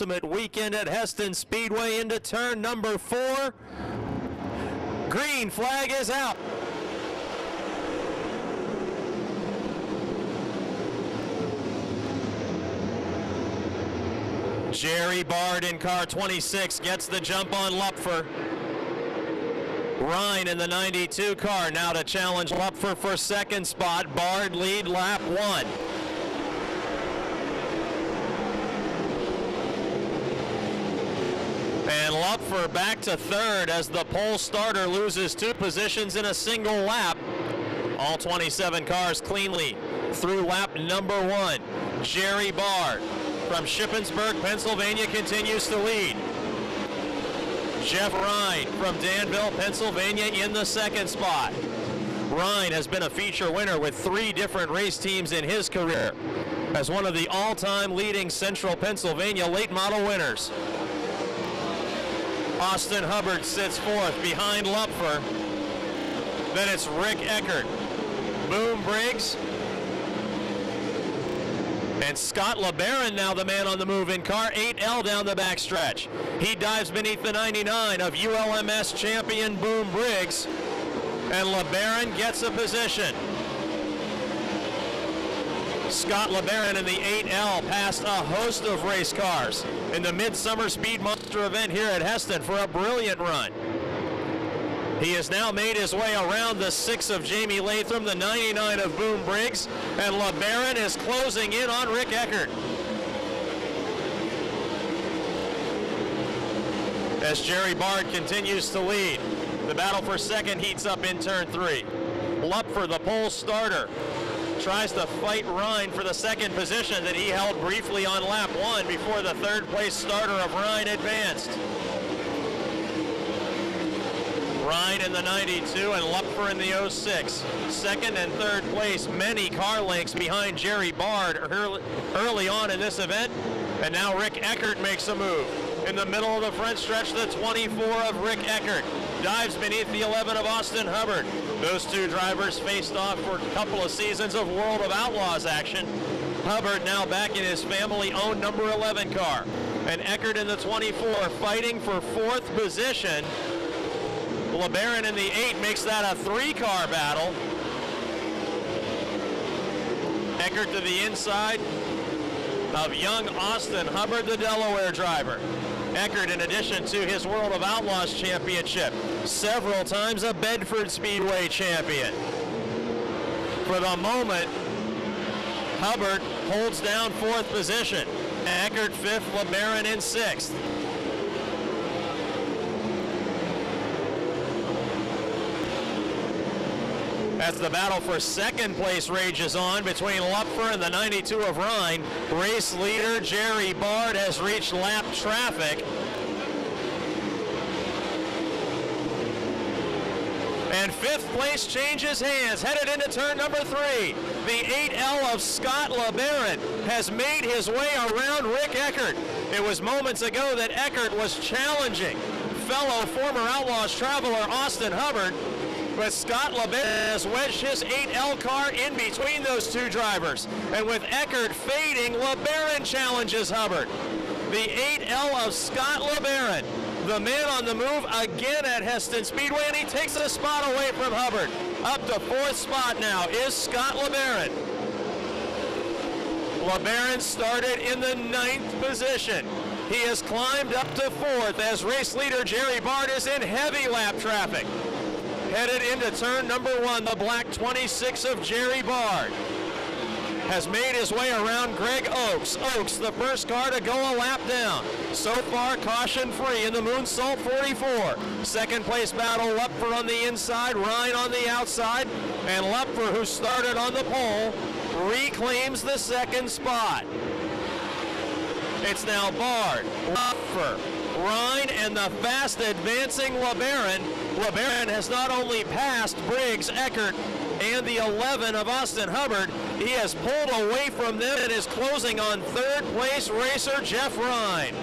Ultimate weekend at Hesston Speedway into turn number 4. Green flag is out. Jerry Bard in car 26 gets the jump on Lupfer. Rine in the 92 car now to challenge Lupfer for second spot. Bard lead lap 1. And Lupfer back to third as the pole starter loses 2 positions in a single lap. All 27 cars cleanly through lap number 1. Jerry Bard from Shippensburg, Pennsylvania continues to lead. Jeff Rine from Danville, Pennsylvania in the second spot. Rine has been a feature winner with 3 different race teams in his career as one of the all-time leading Central Pennsylvania late model winners. Austin Hubbard sits fourth behind Lupfer. Then it's Rick Eckert, Boom Briggs, and Scott LeBarron now the man on the move in car 8L down the backstretch. He dives beneath the 99 of ULMS champion Boom Briggs, and LeBarron gets a position. Scott LeBarron in the 8L passed a host of race cars in the Midsummer Speedmonster event here at Hesston for a brilliant run. He has now made his way around the 6 of Jamie Lathroum, the 99 of Boom Briggs, and LeBarron is closing in on Rick Eckert. As Jerry Bard continues to lead, the battle for second heats up in turn 3. Lupfer, the pole starter, tries to fight Rine for the second position that he held briefly on lap 1 before the third place starter of Rine advanced. Rine in the 92 and Lupfer in the 06. Second and third place, many car lengths behind Jerry Bard early on in this event. And now Rick Eckert makes a move. In the middle of the front stretch, the 24 of Rick Eckert dives beneath the 11 of Austin Hubbard. Those 2 drivers faced off for a couple of seasons of World of Outlaws action. Hubbard now back in his family-owned number 11 car. And Eckert in the 24 fighting for 4th position. LeBarron in the 8 makes that a 3-car battle. Eckert to the inside of young Austin Hubbard, the Delaware driver. Eckert, in addition to his World of Outlaws championship, several times a Bedford Speedway champion. For the moment, Hubbard holds down 4th position. Eckert 5th, LeBarron in 6th. As the battle for second place rages on between Lupfer and the 92 of Rine, race leader Jerry Bard has reached lap traffic. And 5th place changes hands, headed into turn number 3. The 8L of Scott LeBarron has made his way around Rick Eckert. It was moments ago that Eckert was challenging fellow former Outlaws traveler Austin Hubbard, but Scott LeBarron has wedged his 8L car in between those 2 drivers. And with Eckert fading, LeBarron challenges Hubbard. The 8L of Scott LeBarron, the man on the move again at Hesston Speedway, and he takes a spot away from Hubbard. Up to 4th spot now is Scott LeBarron. LeBarron started in the 9th position. He has climbed up to 4th as race leader Jerry Bard is in heavy lap traffic. Headed into turn number 1, the black 26 of Jerry Bard has made his way around Gregg Oaks. Oaks, the first car to go a lap down. So far, caution-free in the Moonsault 44. Second place battle, Lupfer on the inside, Rine on the outside, and Lupfer, who started on the pole, reclaims the second spot. It's now Bard, Lupfer, Rine, and the fast advancing LeBarron. LeBarron has not only passed Briggs, Eckert, and the 11 of Austin Hubbard, he has pulled away from them and is closing on 3rd place racer Jeff Rine.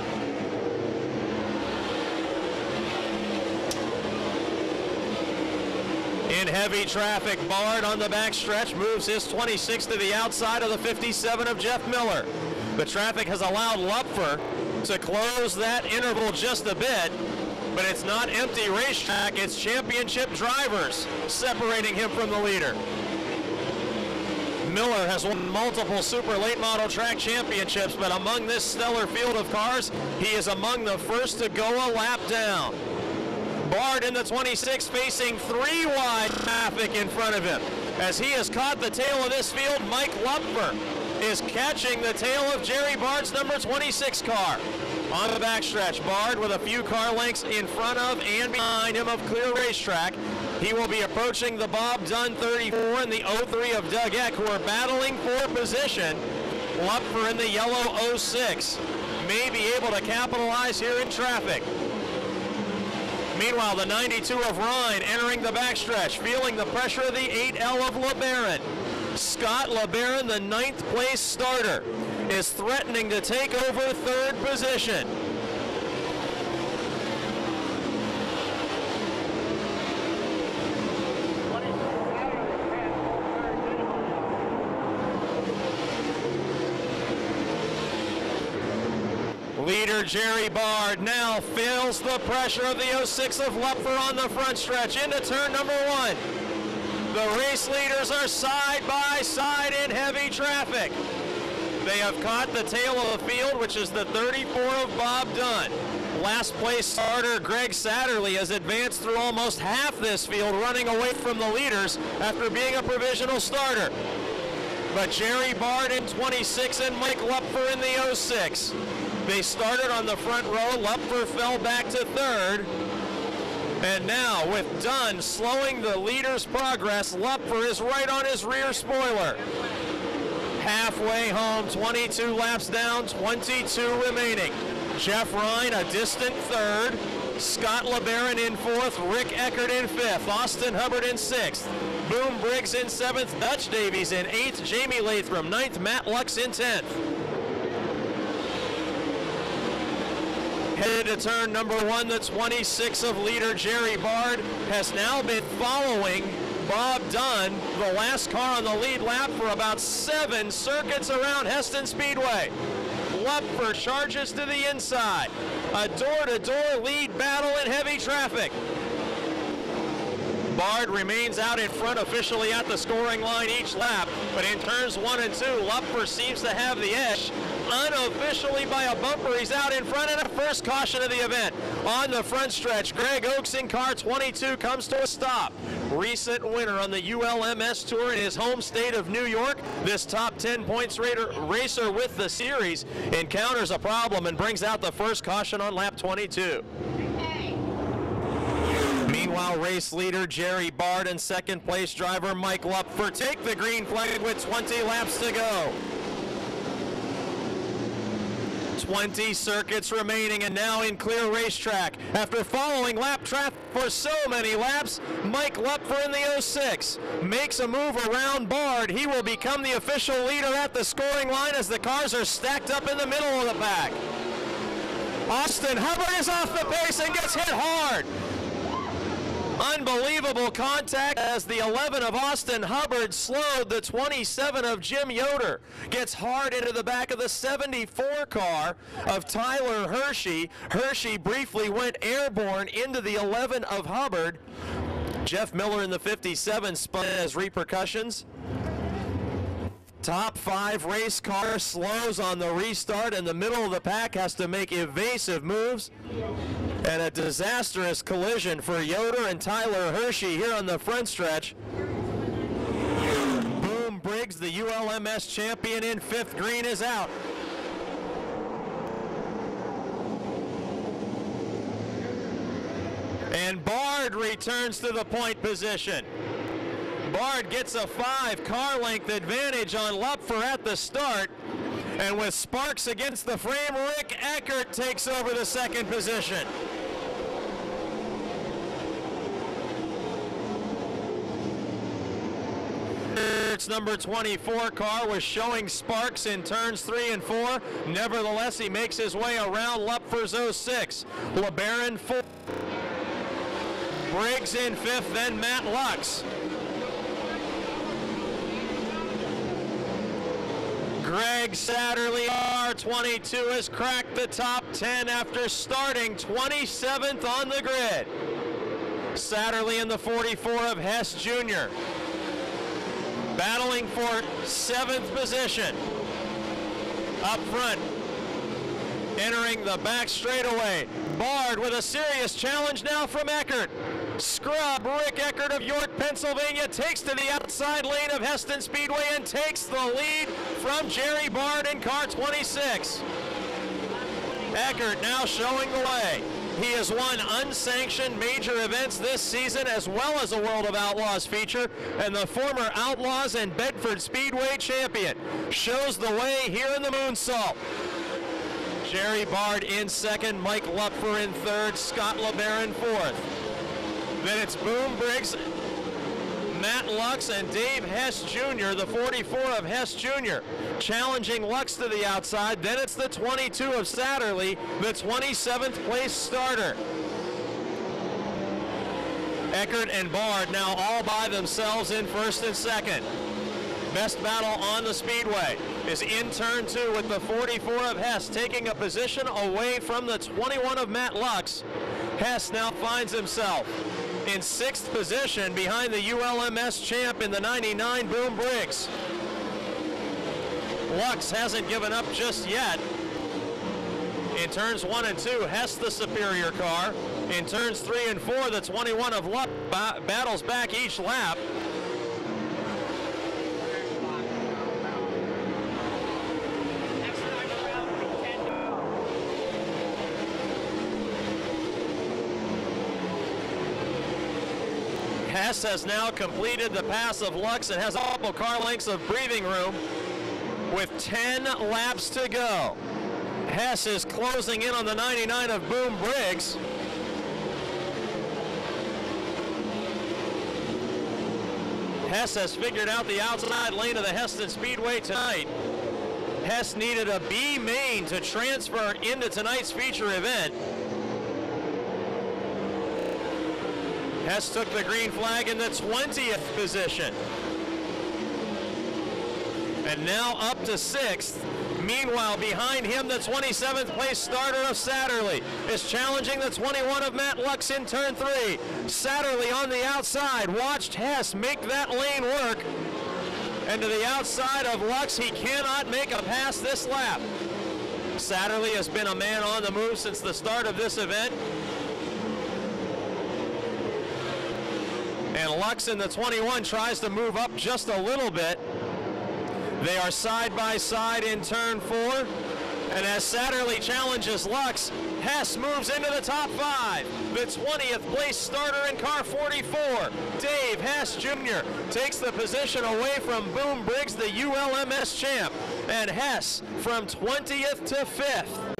In heavy traffic, Bard on the backstretch moves his 26 to the outside of the 57 of Jeff Miller. The traffic has allowed Lupfer to close that interval just a bit, but it's not empty racetrack, it's championship drivers separating him from the leader. Miller has won multiple Super Late Model track championships, but among this stellar field of cars, he is among the first to go a lap down. Bard in the 26 facing three wide traffic in front of him. As he has caught the tail of this field, Mike Lupfer is catching the tail of Jerry Bard's number 26 car. On the backstretch, Bard with a few car lengths in front of and behind him of clear racetrack. He will be approaching the Bob Dunn 34 and the 03 of Doug Eck, who are battling for position. Lupfer in the yellow 06 may be able to capitalize here in traffic. Meanwhile, the 92 of Rine entering the backstretch, feeling the pressure of the 8L of LeBarron. Scott LeBarron, the 9th place starter, is threatening to take over third position. Leader Jerry Bard now feels the pressure of the 06 of Lupfer on the front stretch into turn number 1. The race leaders are side by side in heavy traffic. They have caught the tail of the field, which is the 34 of Bob Dunn. Last place starter Gregg Satterlee has advanced through almost half this field, running away from the leaders after being a provisional starter. But Jerry Bard in 26 and Mike Lupfer in the 06. They started on the front row. Lupfer fell back to third. And now, with Dunn slowing the leader's progress, Lupfer is right on his rear spoiler. Halfway home, 22 laps down, 22 remaining. Jeff Rine a distant third. Scott LeBarron in fourth. Rick Eckert in fifth. Austin Hubbard in sixth. Boom Briggs in seventh. Dutch Davies in eighth. Jamie Lathroum ninth. Matt Lux in 10th. Headed to turn number 1, the 26 of leader Jerry Bard has now been following Bob Dunn, the last car on the lead lap, for about 7 circuits around Hesston Speedway. Lupfer charges to the inside. A door-to-door lead battle in heavy traffic. Bard remains out in front officially at the scoring line each lap, but in turns 1 and 2, Lupfer seems to have the edge. Unofficially by a bumper, he's out in front, and a first caution of the event. On the front stretch, Gregg Oakes in car 22 comes to a stop. Recent winner on the ULMS Tour in his home state of New York, this top 10 points racer with the series encounters a problem and brings out the first caution on lap 22. Meanwhile, race leader Jerry Bard and second place driver Mike Lupfer take the green flag with 20 laps to go. 20 circuits remaining, and now in clear racetrack. After following lap traffic for so many laps, Mike Lupfer in the 06 makes a move around Bard. He will become the official leader at the scoring line as the cars are stacked up in the middle of the pack. Austin Hubbard is off the pace and gets hit hard. Unbelievable contact as the 11 of Austin Hubbard slowed the 27 of Jim Yoder. Gets hard into the back of the 74 car of Tyler Hershey. Hershey briefly went airborne into the 11 of Hubbard. Jeff Miller in the 57 spun as repercussions. Top 5 race car slows on the restart, and the middle of the pack has to make evasive moves. And a disastrous collision for Yoder and Tyler Hershey here on the front stretch. Boom Briggs, the ULMS champion in 5th green, is out. And Bard returns to the point position. Bard gets a 5 car length advantage on Lupfer at the start. And with sparks against the frame, Rick Eckert takes over the second position. Eckert's number 24 car was showing sparks in turns 3 and 4. Nevertheless, he makes his way around Lupfer's 06. LeBarron 4. Briggs in 5th, then Matt Lux. Gregg Satterlee, R22, has cracked the top 10 after starting 27th on the grid. Satterlee in the 44 of Hess Jr. battling for 7th position. Up front, entering the back straightaway. Bard with a serious challenge now from Eckert. Scrub Rick Eckert of York, Pennsylvania takes to the outside lane of Hesston Speedway and takes the lead from Jerry Bard in car 26. Eckert now showing the way. He has won unsanctioned major events this season as well as a World of Outlaws feature, and the former Outlaws and Bedford Speedway champion shows the way here in the Moonsault. Jerry Bard in second, Mike Lupfer in third, Scott LeBarron fourth. Then it's Boom Briggs, Matt Lux, and Dave Hess Jr., the 44 of Hess Jr., challenging Lux to the outside. Then it's the 22 of Satterlee, the 27th place starter. Eckert and Bard now all by themselves in first and second. Best battle on the Speedway is in turn 2 with the 44 of Hess taking a position away from the 21 of Matt Lux. Hess now finds himself in 6th position behind the ULMS champ in the 99 Boom Briggs. Lux hasn't given up just yet. In turns 1 and 2, Hess the superior car. In turns 3 and 4, the 21 of Lux battles back each lap. Hess has now completed the pass of Lux and has a couple car lengths of breathing room with 10 laps to go. Hess is closing in on the 99 of Boom Briggs. Hess has figured out the outside lane of the Hesston Speedway tonight. Hess needed a B main to transfer into tonight's feature event. Hess took the green flag in the 20th position. And now up to 6th. Meanwhile, behind him, the 27th place starter of Satterlee is challenging the 21 of Matt Lux in turn 3. Satterlee on the outside watched Hess make that lane work. And to the outside of Lux, he cannot make a pass this lap. Satterlee has been a man on the move since the start of this event. And Lux in the 21 tries to move up just a little bit. They are side by side in turn 4. And as Satterlee challenges Lux, Hess moves into the top 5. The 20th place starter in car 44, Dave Hess Jr., takes the position away from Boom Briggs, the ULMS champ. And Hess from 20th to 5th.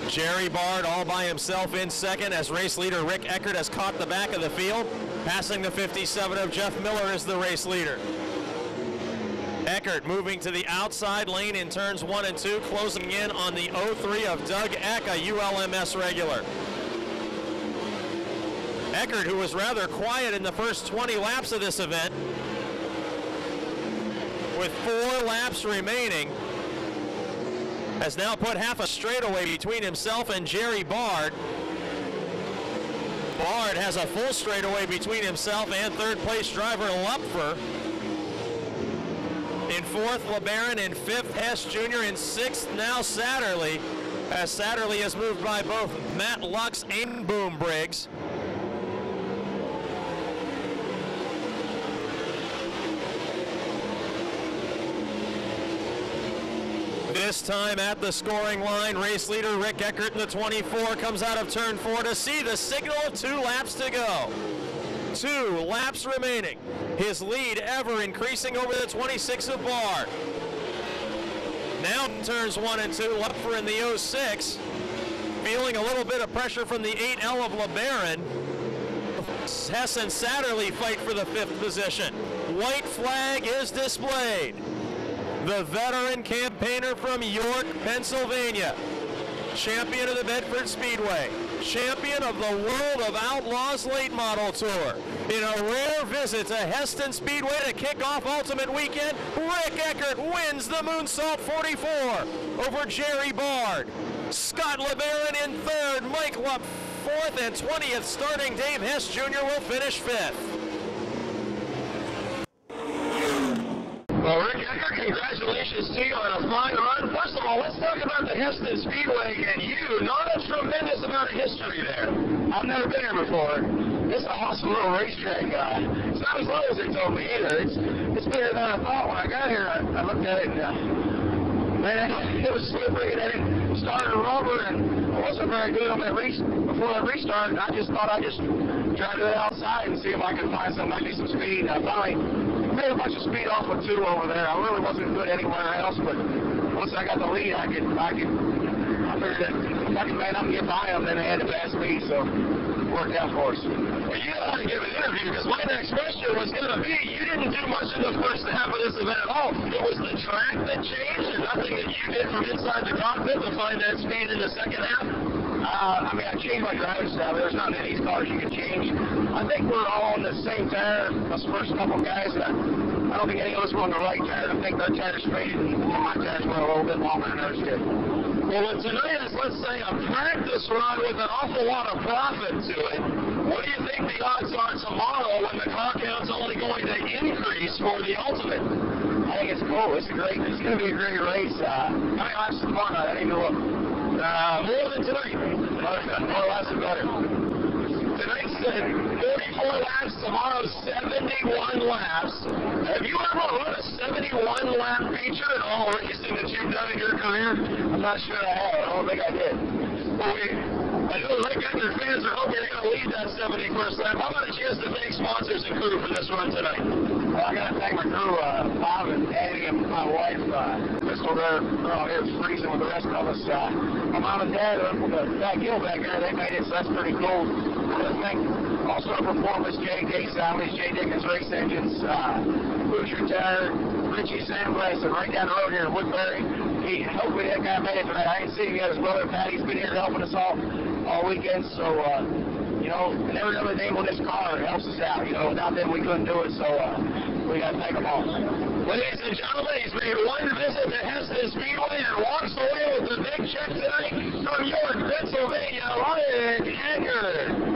Jerry Bard all by himself in second as race leader Rick Eckert has caught the back of the field. Passing the 57 of Jeff Miller is the race leader. Eckert moving to the outside lane in turns 1 and 2, closing in on the 03 of Doug Eck, a ULMS regular. Eckert, who was rather quiet in the first 20 laps of this event, with 4 laps remaining, has now put half a straightaway between himself and Jerry Bard. Bard has a full straightaway between himself and third place driver Lupfer. In 4th, LeBarron. In 5th, Hess Jr. In 6th, now Satterlee, as Satterlee has moved by both Matt Lux and Boom Briggs. This time at the scoring line, race leader Rick Eckert in the 24 comes out of turn 4 to see the signal of 2 laps to go. 2 laps remaining. His lead ever increasing over the 26 of Bard. Now turns 1 and 2, Lupfer in the 06. Feeling a little bit of pressure from the 8L of LeBarron. Hess and Satterlee fight for the 5th position. White flag is displayed. The veteran campaigner from York, Pennsylvania, champion of the Bedford Speedway, champion of the World of Outlaws Late Model Tour. In a rare visit to Hesston Speedway to kick off Ultimate Weekend, Rick Eckert wins the Moonsault 44 over Jerry Bard. Scott LeBarron in third, Mike Lupfer fourth, and 20th starting Dave Hess Jr. will finish fifth. Well, Rick Eckert, congratulations to you on a fine run. First of all, let's talk about the Hesston Speedway and you. Not a tremendous amount of history there. I've never been here before. It's an awesome little racetrack. It's not as low as they told me either. It's bigger than I thought. When I got here, I looked at it and man, it was slippery and then it started to rubber and I wasn't very good on that before I restarted. I just thought I'd just try to do it outside and see if I could find maybe some speed. I finally made a bunch of speed off with 2 over there. I really wasn't good anywhere else, but once I got the lead, I figured that if I could man up and get by them, then they had to pass me, so it worked out for us. Well, you got to give an interview, because my next question was going to be, you didn't do much in the first half of this event at all. It was the track that changed, and nothing that you did from inside the cockpit to find that speed in the second half? I mean, I changed my driving style. There's not many cars you can change. I think we're all on the same tire, us first couple guys. I don't think any of us were on the right tire. I think their tire's straight, and my tires went a little bit longer than ours did. Well, tonight is, let's say, a practice run with an awful lot of profit to it. What do you think the odds are tomorrow when the car count's only going to increase for the Ultimate? I think it's cool. It's going to be a great race. I have some fun. I didn't even look. More than tonight. More laps are better. Tonight's 44 laps, tomorrow's 71 laps. Have you ever run a 71 lap feature in all racing that you've done in your career? I'm not sure I have. I don't think I did. Well, I know the Rick Eckert fans are hoping they're going to lead that 71st lap. How about a chance to thank sponsors and crew for this run tonight? Well, I got to thank my crew, Bob and Eddie and my wife. Crystal, they're out here freezing with the rest of us. My mom and dad, that Gill back there, they made it, so that's pretty cool. I want to thank also Performance J.D. Salvage, J. Dickens Race Engines, Butcher Tire, Richie Sandblast, and right down the road here in Woodbury. Hopefully that guy made it tonight. I ain't seen him yet. His brother Patty's been here helping us all weekend, so you know, and every other name on this car helps us out. You know, without them we couldn't do it, so we got to thank them all. Ladies and gentlemen, he's made one visit to Hesston Speedway and walks away with the big check tonight from York, Pennsylvania, Rine Eckert.